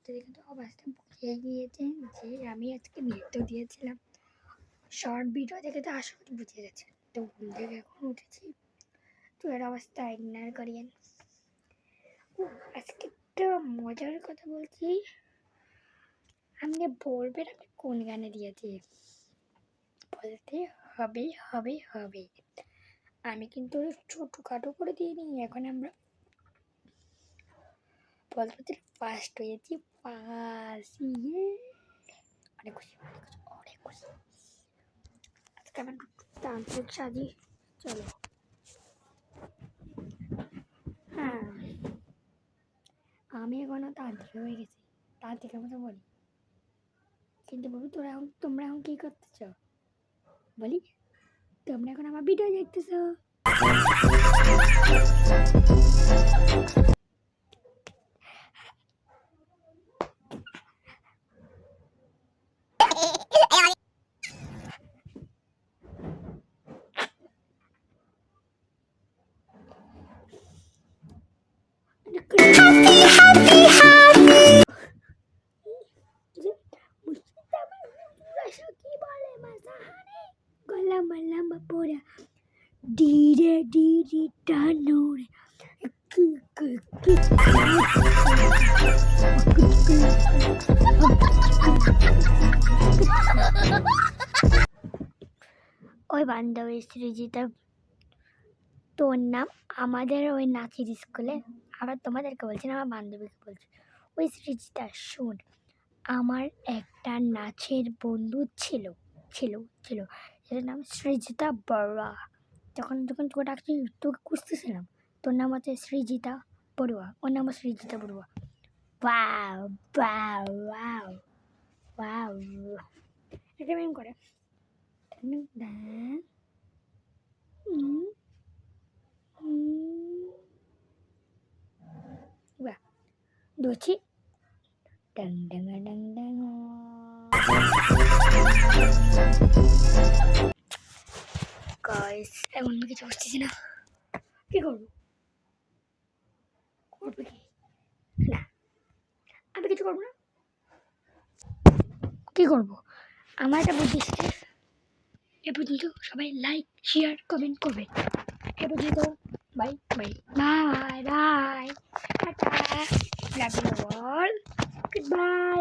দেখে কিন্তু অবস্থা বুঝিয়ে গিয়েছে যে আমি আজকে নৃত্য দিয়েছিলাম। শর্ট ভিডিও দেখে তো আশা করি বুঝে গেছে। তো ঘুম থেকে এখন উঠেছি, তো এর অবস্থা ইগনোর করিয়েন। আজকে একটা মজার কথা বলছি, আপনি বলবেন আমি কোন গানে দিয়েছি, বলতে হবে হবে হবে। আমি কিন্তু ছোটোখাটো করে দিইনি। এখন আমরা বলতে ফার্স্ট হয়েছি, অনেক খুশি অনেক খুশি। আজকে আমার তান্ত্রিক সাজি। চলো, হ্যাঁ আমি এখনো তান্ত্রিক হয়ে গেছি, তান্ত্রিকের মতো বলি। কিন্তু বাবু তোমরা এখন কি করতেছ বলি? তোমরা এখন আমার ভিডিও দেখতেছ। ধীরে ধীরে টানুরে ওই বান্ধবী সৃজিতা, তোর নাম আমাদের ওই নাচের স্কুলে, আবার তোমাদেরকে বলছি না, আমার বান্ধবীকে বলছি। ওই সৃজিতা শোন, আমার একটা নাচের বন্ধু ছিল ছিল ছিল এর নাম সৃজিতা বড়ুয়া। যখন যখন তোকে ডাকছি, তোকে খুঁজতেছিলাম, তোর নাম হচ্ছে সৃজিতা বড়ুয়া, ওর নাম Srijita Barua. Wow wow wow wow, এটা মেম করে দুছি ডং ডং ডং ডং। গাইস এখন কিছু বুঝতেছি না, কি করবো? করবো কি না, আমি কিছু করবো না, কি করবো? আমার একটা বুদ্ধি এসেছে। এ পর্যন্ত সবাই লাইক শেয়ার কমেন্ট করবে। এ পর্যন্ত bye bye bye bye, tata, love you all, good by.